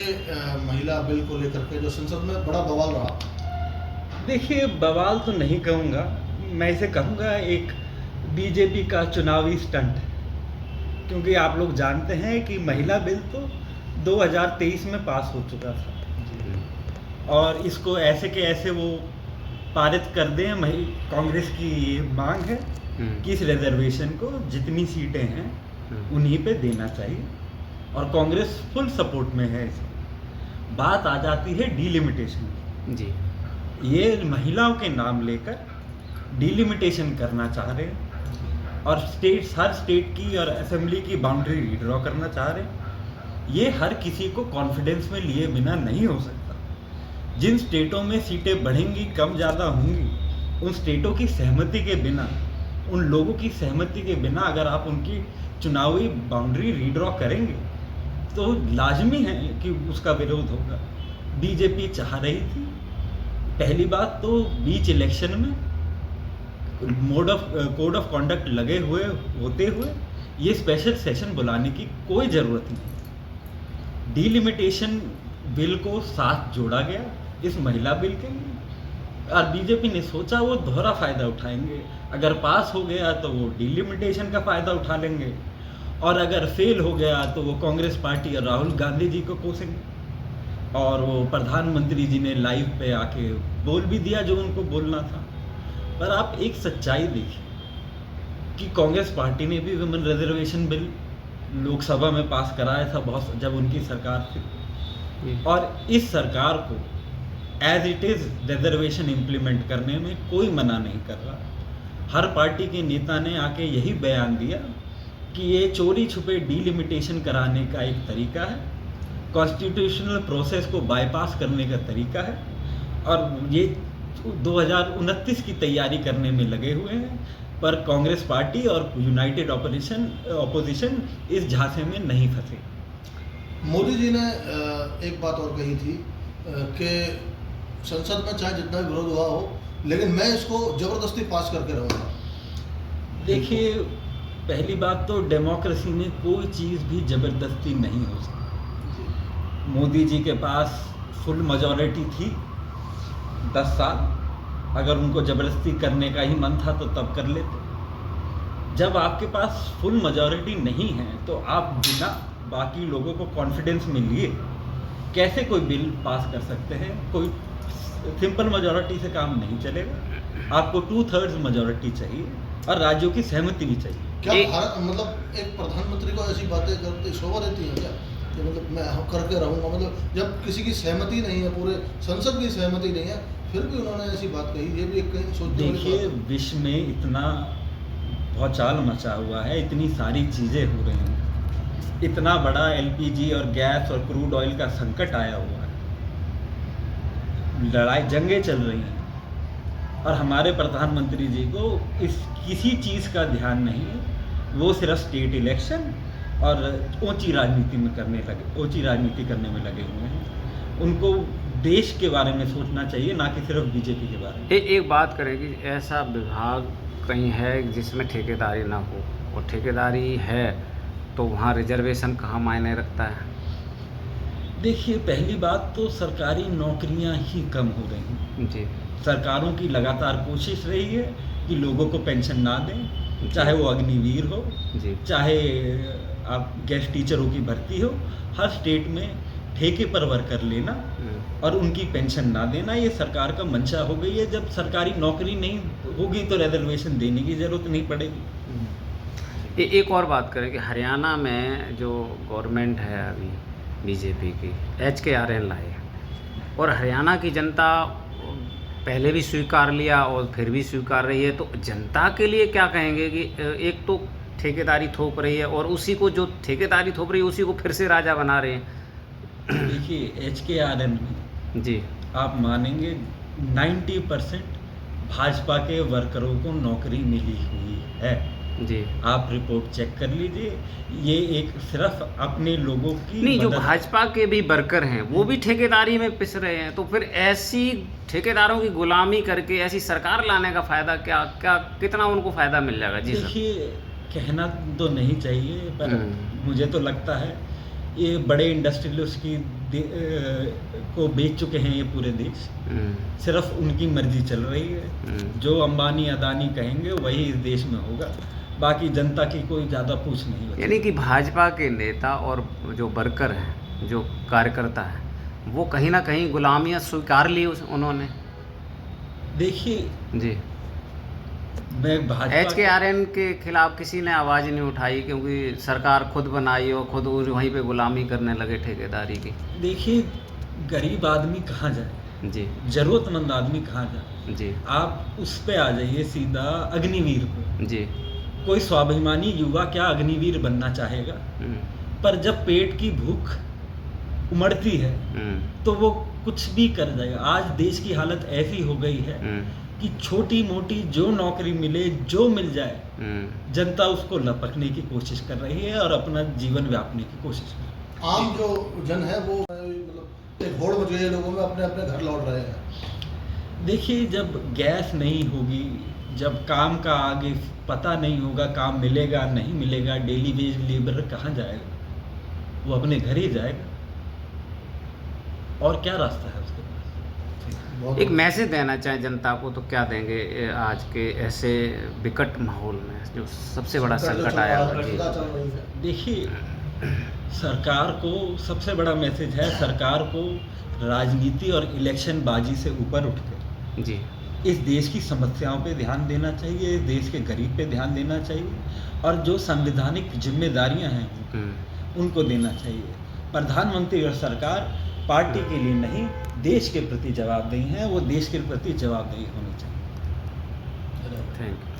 महिला बिल को लेकर के जो संसद में बड़ा बवाल रहा। देखिए, बवाल तो नहीं कहूँगा, मैं इसे कहूँगा एक बीजेपी का चुनावी स्टंट है। क्योंकि आप लोग जानते हैं कि महिला बिल तो 2023 में पास हो चुका था और इसको ऐसे के ऐसे वो पारित कर दें। कांग्रेस की ये मांग है कि इस रिजर्वेशन को जितनी सीटें हैं उन्हीं पे देना चाहिए और कांग्रेस फुल सपोर्ट में है। इसकी बात आ जाती है डीलिमिटेशन की। जी, ये महिलाओं के नाम लेकर डीलिमिटेशन करना चाह रहे हैं और हर स्टेट की और असेंबली की बाउंड्री ड्रॉ करना चाह रहे हैं। ये हर किसी को कॉन्फिडेंस में लिए बिना नहीं हो सकता। जिन स्टेटों में सीटें बढ़ेंगी, कम ज़्यादा होंगी, उन स्टेटों की सहमति के बिना, उन लोगों की सहमति के बिना अगर आप उनकी चुनावी बाउंड्री रीड्रॉ करेंगे तो लाजमी है कि उसका विरोध होगा। बीजेपी चाह रही थी, पहली बात तो बीच इलेक्शन में कोड ऑफ कॉन्डक्ट लगे हुए होते हुए ये स्पेशल सेशन बुलाने की कोई ज़रूरत नहीं। डीलिमिटेशन बिल को साथ जोड़ा गया इस महिला बिल के लिए और बीजेपी ने सोचा वो दोहरा फ़ायदा उठाएंगे। अगर पास हो गया तो वो डीलिमिटेशन का फ़ायदा उठा लेंगे और अगर फेल हो गया तो वो कांग्रेस पार्टी और राहुल गांधी जी को कोसेंगे। और वो प्रधानमंत्री जी ने लाइव पे आके बोल भी दिया जो उनको बोलना था। पर आप एक सच्चाई देखिए कि कांग्रेस पार्टी ने भी वुमेन रिजर्वेशन बिल लोकसभा में पास कराया था बहुत जब उनकी सरकार थी और इस सरकार को as it is reservation implement करने में कोई मना नहीं कर रहा। हर पार्टी के नेता ने आके यही बयान दिया कि ये चोरी छुपे डीलिमिटेशन कराने का एक तरीका है, कॉन्स्टिट्यूशनल प्रोसेस को बाईपास करने का तरीका है और ये 2029 की तैयारी करने में लगे हुए हैं। पर कांग्रेस पार्टी और यूनाइटेड ऑपोजिशन इस झांसे में नहीं फंसे। मोदी जी ने एक बात और कही थी कि संसद में चाहे जितना भी विरोध हुआ हो, लेकिन मैं इसको जबरदस्ती पास करके रहूँगा। देखिए, पहली बात तो डेमोक्रेसी में कोई चीज़ भी ज़बरदस्ती नहीं हो सकती। मोदी जी के पास फुल मेजॉरिटी थी 10 साल, अगर उनको ज़बरदस्ती करने का ही मन था तो तब कर लेते। जब आपके पास फुल मेजॉरिटी नहीं है तो आप बिना बाकी लोगों को कॉन्फिडेंस में लिए कैसे कोई बिल पास कर सकते हैं? कोई सिंपल मेजॉरिटी से काम नहीं चलेगा। आपको 2/3 मेजॉरिटी चाहिए और राज्यों की सहमति भी चाहिए। क्या भारत मतलब एक प्रधानमंत्री को ऐसी बातें करते शोभा देती है क्या कि मतलब मैं करके रहूँगा? मतलब जब किसी की सहमति नहीं है, पूरे संसद की सहमति नहीं है, फिर भी उन्होंने ऐसी बात कही, ये भी एक कहीं सोचने वाली देखिए, बात है। विश्व में इतना भौचाल मचा हुआ है, इतनी सारी चीज़ें हो रही हैं, इतना बड़ा एलपीजी और गैस और क्रूड ऑयल का संकट आया हुआ है, लड़ाई जंगें चल रही हैं और हमारे प्रधानमंत्री जी को इस किसी चीज़ का ध्यान नहीं है। वो सिर्फ स्टेट इलेक्शन और ऊंची राजनीति करने में लगे हुए हैं। उनको देश के बारे में सोचना चाहिए, ना कि सिर्फ बीजेपी के बारे में। एक बात करें कि ऐसा विभाग कहीं है जिसमें ठेकेदारी ना हो, और ठेकेदारी है तो वहाँ रिजर्वेशन कहाँ मायने रखता है? देखिए, पहली बात तो सरकारी नौकरियां ही कम हो रही हैं। जी, सरकारों की लगातार कोशिश रही है कि लोगों को पेंशन ना दें, चाहे वो अग्निवीर हो, जी, चाहे आप गेस्ट टीचरों की भर्ती हो। हर स्टेट में ठेके पर वर्कर लेना और उनकी पेंशन ना देना, ये सरकार का मंशा हो गई है। जब सरकारी नौकरी नहीं होगी तो रिजर्वेशन देने की ज़रूरत नहीं पड़ेगी। एक और बात करें कि हरियाणा में जो गवर्नमेंट है अभी बीजेपी की, HKRN लाई है और हरियाणा की जनता पहले भी स्वीकार लिया और फिर भी स्वीकार रही है। तो जनता के लिए क्या कहेंगे कि एक तो ठेकेदारी थोप रही है और उसी को जो ठेकेदारी थोप रही है उसी को फिर से राजा बना रहे हैं। देखिए, HKRN में जी, आप मानेंगे 90% भाजपा के वर्करों को नौकरी मिली हुई है। जी, आप रिपोर्ट चेक कर लीजिए। ये एक सिर्फ अपने लोगों की नहीं, जो मदद। भाजपा के भी वर्कर हैं वो भी ठेकेदारी में पिस रहे हैं, तो फिर ऐसी ठेकेदारों की गुलामी करके ऐसी सरकार लाने का फ़ायदा क्या कितना उनको फ़ायदा मिल जाएगा? जी सर। देखिए, कहना तो नहीं चाहिए पर मुझे तो लगता है ये बड़े इंडस्ट्रियलिस्ट को बेच चुके हैं ये पूरे देश। सिर्फ उनकी मर्जी चल रही है, जो अंबानी अदानी कहेंगे वही इस देश में होगा, बाकी जनता की कोई ज़्यादा पूछ नहीं होती। यानी कि भाजपा के नेता और जो वर्कर हैं, जो कार्यकर्ता हैं, वो कहीं ना कहीं गुलामियाँ स्वीकार ली उन्होंने। देखिए जी, मैं भाजपा HKRN के खिलाफ किसी ने आवाज़ नहीं उठाई, क्योंकि सरकार खुद बनाई और खुद वहीं पे गुलामी करने लगे ठेकेदारी की। देखिए गरीब आदमी कहाँ जाए, जी ज़रूरतमंद आदमी कहाँ जाए। जी आप उस पे आ जाइए सीधा अग्निवीर पे। जी। कोई स्वाभिमानी युवा क्या अग्निवीर बनना चाहेगा? पर जब पेट की भूख उमड़ती है तो वो कुछ भी कर जाएगा। आज देश की हालत ऐसी हो गई है कि छोटी मोटी जो नौकरी मिले, जो मिल जाए, जनता उसको लपकने की कोशिश कर रही है और अपना जीवन व्यापने की कोशिश कर रही है। आम जो जन है वो मतलब एक होड़ मच गई है, लोगों में अपने अपने घर लौट रहे हैं। देखिए जब गैस नहीं होगी, जब काम का आगे पता नहीं होगा, काम मिलेगा नहीं मिलेगा, डेली वेज लेबर कहाँ जाएगा? वो अपने घर ही जाएगा, और क्या रास्ता है उसके पास? एक मैसेज देना चाहें जनता को तो क्या देंगे आज के ऐसे विकट माहौल में, जो सबसे बड़ा संकट आया हुआ जी? चल रही है। देखिए सरकार को सबसे बड़ा मैसेज है, सरकार को राजनीति और इलेक्शन बाजी से ऊपर उठकर जी इस देश की समस्याओं पे ध्यान देना चाहिए, इस देश के गरीब पे ध्यान देना चाहिए, और जो संवैधानिक जिम्मेदारियां हैं उनको देना चाहिए। प्रधानमंत्री और सरकार पार्टी के लिए नहीं, देश के प्रति जवाबदेही है, वो देश के प्रति जवाबदेही होनी चाहिए। Thank you.